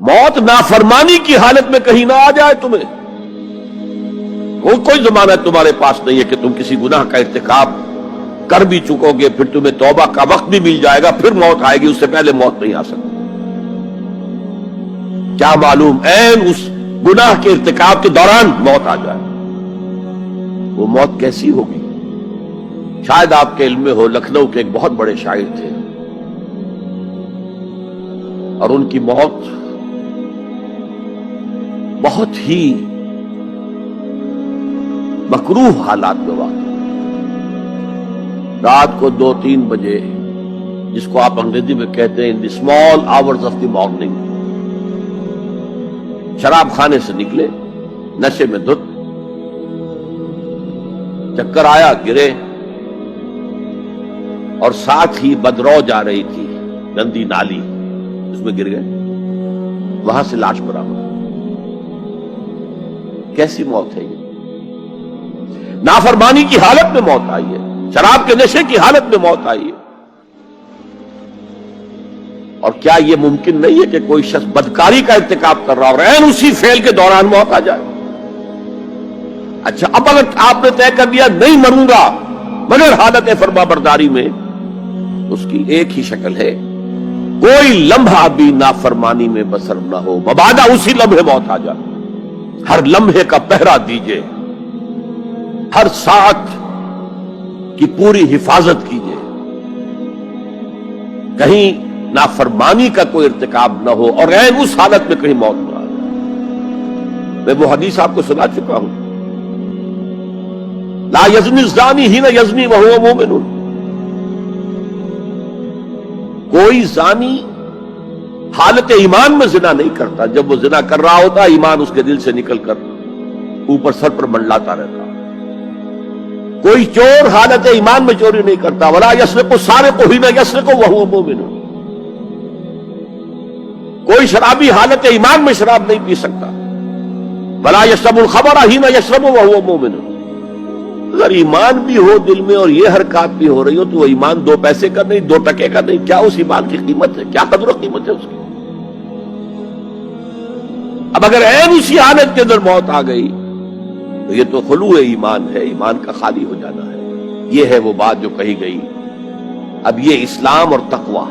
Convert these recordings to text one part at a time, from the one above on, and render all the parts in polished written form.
موت نافرمانی کی حالت میں کہیں نہ آ جائے تمہیں. کوئی ضمانت تمہارے پاس نہیں ہے کہ تم کسی گناہ کا ارتکاب کر بھی چکو گے، پھر تمہیں توبہ کا وقت بھی مل جائے گا، پھر موت آئے گی، اس سے پہلے موت نہیں آ سکتی. کیا معلوم عین اس گناہ کے ارتکاب کے دوران موت آ جائے. وہ موت کیسی ہوگی؟ شاید آپ کے علم میں ہو، لکھنؤ کے ایک بہت بڑے شاعر تھے اور ان کی موت بہت ہی مکروہ حالات میں واقع. رات کو 2-3 بجے، جس کو آپ انگریزی میں کہتے ہیں in the small hours of the morning, شراب خانے سے نکلے، نشے میں دھت، چکر آیا، گرے، اور ساتھ ہی بدرو جا رہی تھی گندی نالی، اس میں گر گئے، وہاں سے لاش برآمد. کیسی موت ہے یہ؟ نافرمانی کی حالت میں موت آئی ہے، شراب کے نشے کی حالت میں موت آئی ہے. اور کیا یہ ممکن نہیں ہے کہ کوئی شخص بدکاری کا ارتکاب کر رہا اور عین اسی فعل کے دوران موت آ جائے؟ اچھا، اب اگر آپ نے طے کر دیا نہیں مروں گا مگر حالت فرما برداری میں، اس کی ایک ہی شکل ہے، کوئی لمحہ بھی نافرمانی میں بسر نہ ہو، مبادا اسی لمحے موت آ جائے. ہر لمحے کا پہرا دیجئے، ہر ساتھ کی پوری حفاظت کیجئے، کہیں نافرمانی کا کوئی ارتکاب نہ ہو اور عین اس حالت میں کہیں موت نہ آ جائے. میں وہ حدیث آپ کو سنا چکا ہوں، لا یزنی الزانی حین یزنی وہو مومن. کوئی زانی حالت ایمان میں زنا نہیں کرتا، جب وہ زنا کر رہا ہوتا ایمان اس کے دل سے نکل کر اوپر سر پر منڈلاتا رہتا. کوئی چور حالت ایمان میں چوری نہیں کرتا، ولا یسرق السارق حین یسرق وہو مومن. کوئی شرابی حالت ایمان میں شراب نہیں پی سکتا، ولا یشرب الخمر حین یشرب وہو مومن. اگر ایمان بھی ہو دل میں اور یہ حرکات بھی ہو رہی ہو تو وہ ایمان 2 پیسے کا نہیں، 2 ٹکے کا نہیں. کیا اس ایمان کی قیمت ہے؟ کیا قدر و قیمت ہے اس کی؟ اب اگر عین اسی حالت کے اندر موت آ گئی تو یہ تو خلوع ایمان ہے، ایمان کا خالی ہو جانا ہے. یہ ہے وہ بات جو کہی گئی. اب یہ اسلام اور تقوی،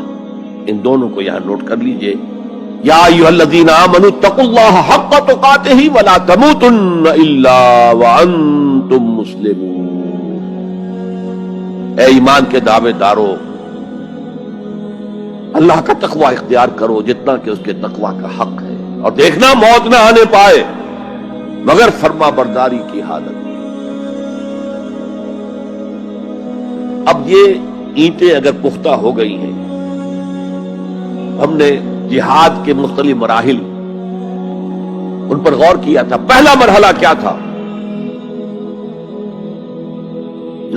ان دونوں کو یہاں نوٹ کر لیجئے. یا ایھا الذین آمنوا اتقوا اللہ حق تقاتہ ولا تموتن الا وانتم مسلمون. اے ایمان کے دعوے دارو، اللہ کا تقوی اختیار کرو جتنا کہ اس کے تقوی کا حق ہے، اور دیکھنا موت نہ آنے پائے مگر فرما برداری کی حالت. اب یہ اینٹیں اگر پختہ ہو گئی ہیں، ہم نے جہاد کے مختلف مراحل ان پر غور کیا تھا. پہلا مرحلہ کیا تھا؟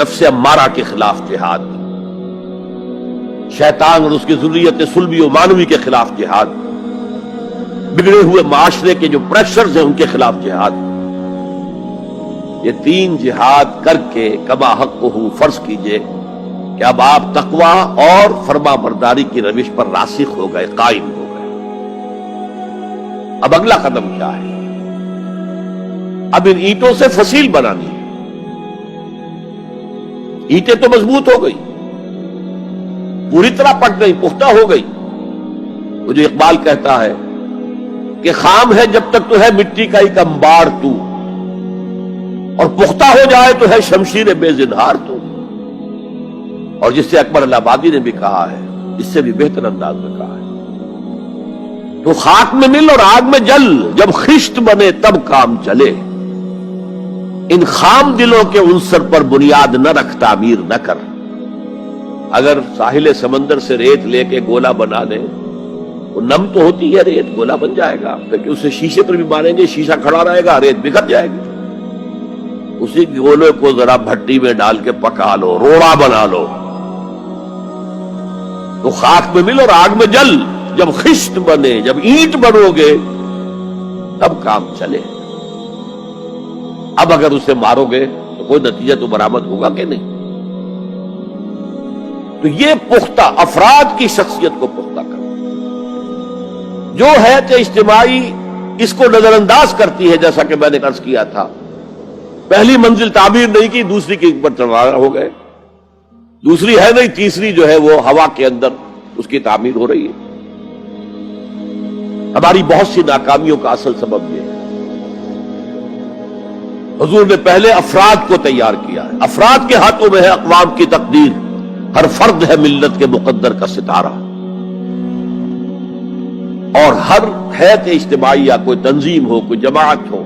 نفس امارہ کے خلاف جہاد، شیطان اور اس کی ذریت سلبی و مانوی کے خلاف جہاد، بگڑے ہوئے معاشرے کے جو پریشرز ہیں ان کے خلاف جہاد. یہ 3 جہاد کر کے کما حقہ فرض کیجئے کہ اب آپ تقوی اور فرما برداری کی روش پر راسخ ہو گئے، قائم ہو گئے. اب اگلا قدم کیا ہے؟ اب ان اینٹوں سے فصیل بنانی ہے. اینٹیں تو مضبوط ہو گئی، پوری طرح پک گئی، پختہ ہو گئی. وہ جو اقبال کہتا ہے کہ خام ہے جب تک تو ہے مٹی کا ایک انبار تو، اور پختہ ہو جائے تو ہے شمشیر بے زنہار تو. اور جس سے اکبر اللہ آبادی نے بھی کہا ہے، اس سے بھی بہتر انداز میں کہا ہے، تو خاک میں مل اور آگ میں جل، جب خشت بنے تب کام چلے. ان خام دلوں کے عنصر پر بنیاد نہ رکھ، تعمیر نہ کر. اگر ساحل سمندر سے ریت لے کے گولا بنا لیں، وہ نم تو ہوتی ہے ریت، گولا بن جائے گا، پھر اسے شیشے پر بھی ماریں گے، شیشہ کھڑا رہے گا، ریت بکھر جائے گی. اسی گولے کو ذرا بھٹی میں ڈال کے پکا لو، روڑا بنا لو، تو خاک میں مل اور آگ میں جل، جب خشت بنے، جب اینٹ بنو گے تب کام چلے. اب اگر اسے مارو گے تو کوئی نتیجہ تو برآمد ہوگا کہ نہیں. تو یہ پختہ افراد کی شخصیت کو پختہ کرنا. جو حیات اجتماعی اس کو نظر انداز کرتی ہے، جیسا کہ میں نے عرض کیا تھا، پہلی منزل تعمیر نہیں کی، دوسری کے اوپر سوار ہو گئے، دوسری ہے نہیں، تیسری جو ہے وہ ہوا کے اندر اس کی تعمیر ہو رہی ہے۔ ہماری بہت سی ناکامیوں کا اصل سبب یہ ہے۔ حضور نے پہلے افراد کو تیار کیا ہے، افراد کے ہاتھوں میں ہے اقوام کی تقدیر، ہر فرد ہے ملت کے مقدر کا ستارہ، اور ہر حیات اجتماعی یا کوئی تنظیم ہو، کوئی جماعت ہو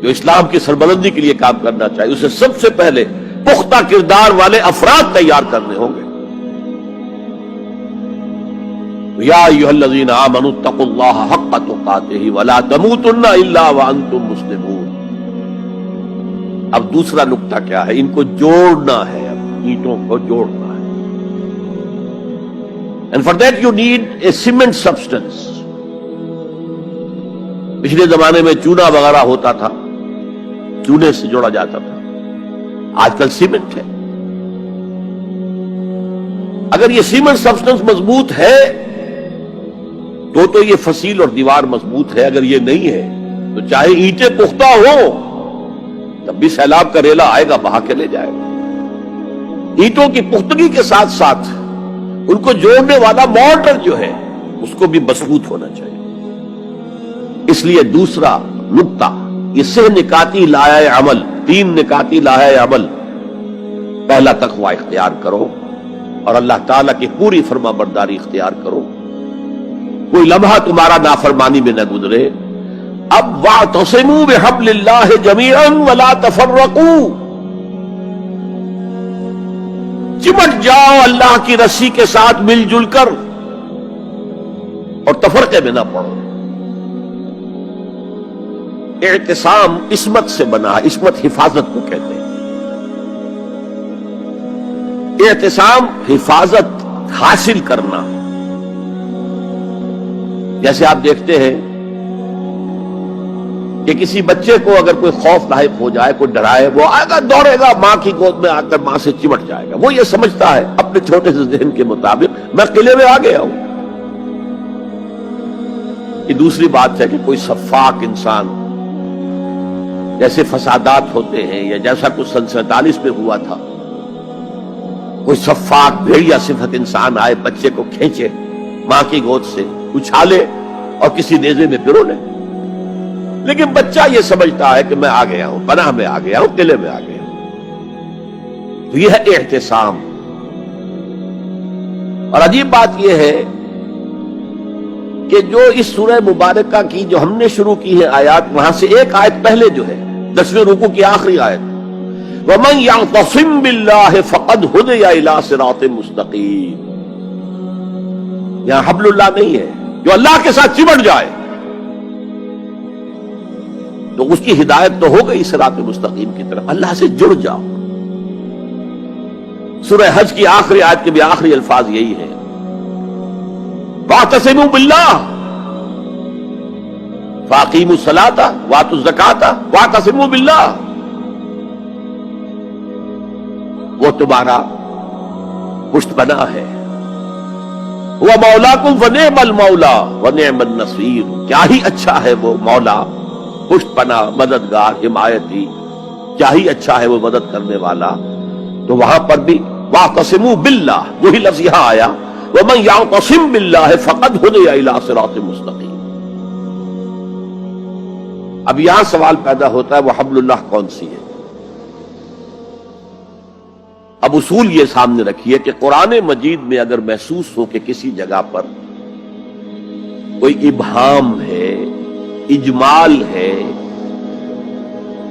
جو اسلام کی سربلندی کے لیے کام کرنا چاہے، اسے سب سے پہلے پختہ کردار والے افراد تیار کرنے ہوں گے۔ یا ایھا الذین آمنوا اتقوا اللہ حق تقاتہ ولا تموتن الا وانتم مسلمون۔ اب دوسرا نقطہ کیا ہے؟ ان کو جوڑنا ہے، اب اینٹوں کو جوڑنا ہے۔ And for that you need a cement substance۔ پچھلے زمانے میں چونا وغیرہ ہوتا تھا، چونے سے جوڑا جاتا تھا، آج کل سیمنٹ ہے۔ اگر یہ سیمنٹ سبسٹنس مضبوط ہے تو یہ فصیل اور دیوار مضبوط ہے، اگر یہ نہیں ہے تو چاہے اینٹیں پختہ ہو تب بھی سیلاب کا ریلا آئے گا، بہا کے لے جائے گا۔ اینٹوں کی پختگی کے ساتھ ساتھ ان کو جوڑنے والا مورٹر جو ہے اس کو بھی مضبوط ہونا چاہیے۔ اس لیے دوسرا نقطہ، یہ سہ نکاتی لائحہ عمل، 3 نکاتی لائحہ عمل۔ پہلا تقوی اختیار کرو اور اللہ تعالیٰ کی پوری فرما برداری اختیار کرو، کوئی لمحہ تمہارا نافرمانی میں نہ گزرے۔ اب واعتصموا بحبل اللہ جمیعا ولا تفرقوا، چمٹ جاؤ اللہ کی رسی کے ساتھ مل جل کر اور تفرقے میں نہ پڑو۔ اعتصام عصمت سے بنا، عصمت حفاظت کو کہتے ہیں۔ اعتصام حفاظت حاصل کرنا۔ جیسے آپ دیکھتے ہیں کہ کسی بچے کو اگر کوئی خوف لاحق ہو جائے، کوئی ڈرائے، وہ آئے گا، دوڑے گا، ماں کی گود میں آ کر ماں سے چمٹ جائے گا۔ وہ یہ سمجھتا ہے اپنے چھوٹے سے ذہن کے مطابق میں قلعے میں آ گیا ہوں۔ یہ دوسری بات ہے کہ کوئی شفاق انسان، جیسے فسادات ہوتے ہیں یا جیسا کچھ سن 47 میں ہوا تھا، کوئی شفاق بھیڑیا صفت انسان آئے، بچے کو کھینچے ماں کی گود سے، اچھالے اور کسی نیزے میں پرو لے۔ لیکن بچہ یہ سمجھتا ہے کہ میں آ گیا ہوں، پناہ میں آ گیا ہوں، قلعے میں آ گیا ہوں۔ تو یہ ہے اعتصام۔ اور عجیب بات یہ ہے کہ جو اس سورہ مبارکہ کی جو ہم نے شروع کی ہے آیات، وہاں سے ایک آیت پہلے جو ہے 10ویں رکوع کی آخری آیت، وَمَن يَعْتَصِم بِاللَّهِ فَقَدْ هُدِيَ إِلَىٰ صِرَاطٍ مُسْتَقِيمٍ۔ یہاں حبل اللہ نہیں ہے، جو اللہ کے ساتھ چمٹ جائے تو اس کی ہدایت تو ہو گئی صراط مستقیم کی طرف، اللہ سے جڑ جاؤ۔ سورہ حج کی آخری آیت کے بھی آخری الفاظ یہی ہے، وَاعْتَصِمُوا بِاللَّهِ فَأَقِیمُوا الصَّلَاةَ وَآتُوا الزَّکَاةَ وَاعْتَصِمُوا بِاللَّهِ۔ وہ تمہارا پشت پناہ ہے، وہ مولاکم ونعم المولا ونعم النصیر، کیا ہی اچھا ہے وہ مولا، پشت پناہ، مددگار، حمایتی، کیا ہی اچھا ہے وہ مدد کرنے والا۔ تو وہاں پر بھی واعتصموا باللہ، وہی لفظ یہاں آیا، ومن یعتصم باللہ فقد ہدی الی صراط مستقیم۔ اب یہاں سوال پیدا ہوتا ہے وہ حبل اللہ کون سی ہے؟ اب اصول یہ سامنے رکھیے کہ قرآن مجید میں اگر محسوس ہو کہ کسی جگہ پر کوئی ابہام ہے، اجمال ہے،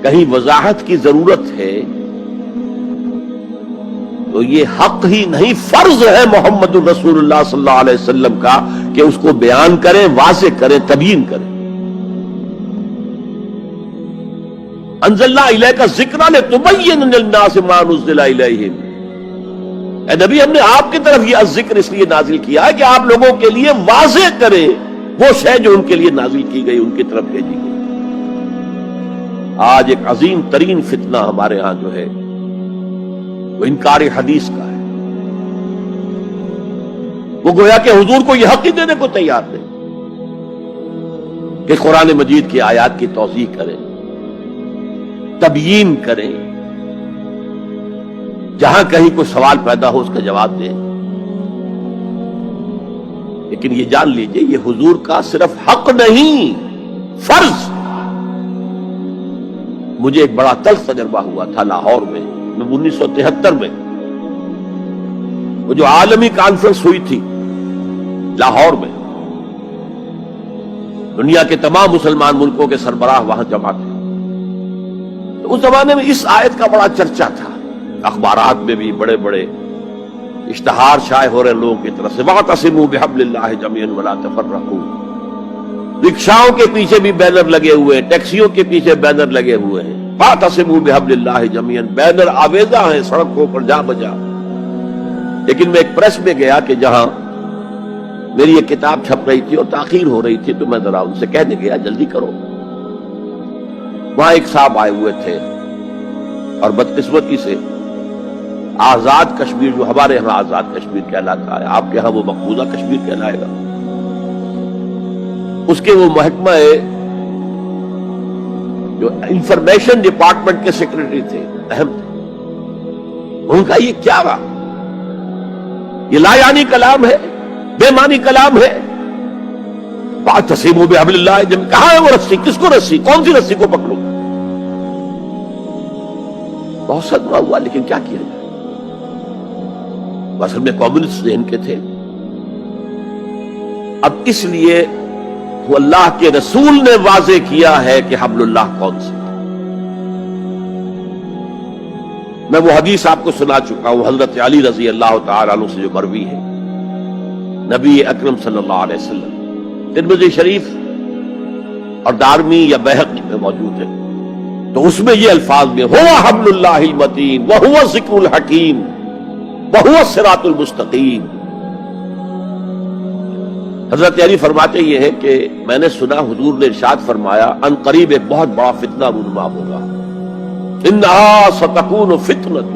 کہیں وضاحت کی ضرورت ہے، تو یہ حق ہی نہیں فرض ہے محمد الرسول اللہ صلی اللہ علیہ وسلم کا کہ اس کو بیان کریں، واضح کریں، تبیین کریں۔ انزلنا الیک الذکر لتبین للناس ما نزل الیہم۔ اے نبی، ہم نے آپ کی طرف یہ ذکر اس لیے نازل کیا ہے کہ آپ لوگوں کے لیے واضح کریں وہ شے جو ان کے لیے نازل کی گئی، ان کی طرف بھیجی گئی۔ آج ایک عظیم ترین فتنہ ہمارے ہاں جو ہے وہ انکار حدیث کا ہے۔ وہ گویا کہ حضور کو یہ حق ہی دینے کو تیار نہیں۔ کہ قرآن مجید کی آیات کی توضیح کریں، تبیین کریں، جہاں کہیں کوئی سوال پیدا ہو اس کا جواب دیں. لیکن یہ جان لیجئے یہ حضور کا صرف حق نہیں، فرض. مجھے ایک بڑا تلخ تجربہ ہوا تھا لاہور میں 1973 میں، وہ جو عالمی کانفرنس ہوئی تھی لاہور میں، دنیا کے تمام مسلمان ملکوں کے سربراہ وہاں جمع تھے. تو اس زمانے میں اس آیت کا بڑا چرچا تھا، اخبارات میں بھی بڑے بڑے اشتہار شائع ہو رہے لوگوں کی طرف سے، وَاعْتَصِمُوا بِحَبْلِ اللَّهِ جَمِيعًا وَلَا تَفَرَّقُوا. رکشاؤں کے پیچھے بھی بینر لگے ہوئے ہیں، ٹیکسیوں کے پیچھے بینر لگے ہوئے ہیں، وَاعْتَصِمُوا بِحَبْلِ اللَّهِ جَمِيعًا، بینر آویزاں ہیں سڑکوں پر جا بجا. لیکن میں ایک پریس میں گیا کہ جہاں میری ایک کتاب چھپ رہی تھی اور تاخیر ہو رہی تھی، تو میں ذرا ان سے کہنے گیا جلدی کرو. وہاں ایک صاحب آئے ہوئے تھے اور بدقسمتی سے آزاد کشمیر، جو ہمارے ہاں آزاد کشمیر کہلاتا ہے، آپ کے ہاں وہ مقبوضہ کشمیر کہلائے گا، اس کے وہ محکمہ جو انفارمیشن ڈپارٹمنٹ کے سیکرٹری تھے، اہم تھے. ان کا یہ کیا رہا؟ یہ لا یعنی کلام ہے، بے معنی کلام ہے. وَاعْتَصِمُوا بِحَبْلِ اللَّهِ جَمِيعًا، کہاں ہے وہ رسی؟ کس کو رسی؟ کون سی رسی کو پکڑوں؟ بہت صدمہ ہوا، لیکن کیا کیا جائے؟ اصل میں کمیونسٹ ذہن کے تھے. اب اس لیے وہ اللہ کے رسول نے واضح کیا ہے کہ حبل اللہ کون سا. میں وہ حدیث آپ کو سنا چکا ہوں، حضرت علی رضی اللہ تعالی عنہ سے جو مروی ہے، نبی اکرم صلی اللہ علیہ وسلم، ترمذی شریف اور دارمی یا بیہقی میں موجود ہے. تو اس میں یہ الفاظ میں هو حبل اللہ المتین وهو الذکر الحکیم وهو الصراط المستقیم. حضرت علی فرماتے یہ ہے کہ میں نے سنا حضور نے ارشاد فرمایا ان قریب ایک بہت بڑا فتنہ رونما ہوگا، انہا ستکون فتنۃ.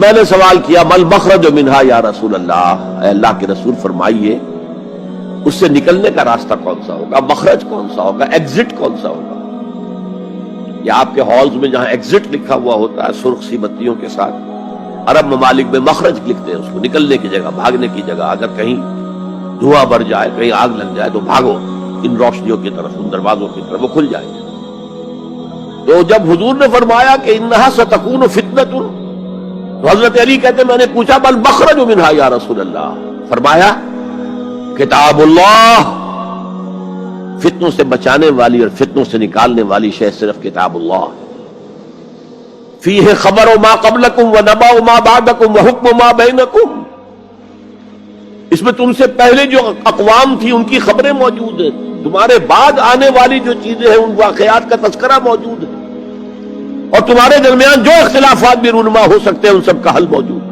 میں نے سوال کیا مل مخرج منہا یا رسول اللہ، اے اللہ کے رسول فرمائیے اس سے نکلنے کا راستہ کون سا ہوگا، مخرج کون سا ہوگا، ایگزٹ کون سا ہوگا. یا آپ کے ہالز میں جہاں ایگزٹ لکھا ہوا ہوتا ہے سرخ سی بتیوں کے ساتھ، عرب ممالک میں مخرج لکھتے ہیں اس کو، نکلنے کی جگہ، بھاگنے کی جگہ. اگر کہیں دھواں بڑھ جائے، کہیں آگ لگ جائے تو بھاگو ان روشنیوں کی طرف، ان دروازوں کی طرف، وہ کھل جائیں گے. تو جب حضور نے فرمایا کہ انہا ستکون فتنۃ، تو حضرت علی کہتے میں نے پوچھا بل مخرج منہا یا رسول اللہ، فرمایا کتاب اللہ، فتنوں سے بچانے والی اور فتنوں سے نکالنے والی شے صرف کتاب اللہ. فیہ خبر ما قبلکم و نبأ ما بعدکم و حکم ما بینکم، اس میں تم سے پہلے جو اقوام تھی ان کی خبریں موجود ہیں، تمہارے بعد آنے والی جو چیزیں ہیں ان واقعات کا تذکرہ موجود ہے، اور تمہارے درمیان جو اختلافات بھی رونما ہو سکتے ہیں ان سب کا حل موجود ہے.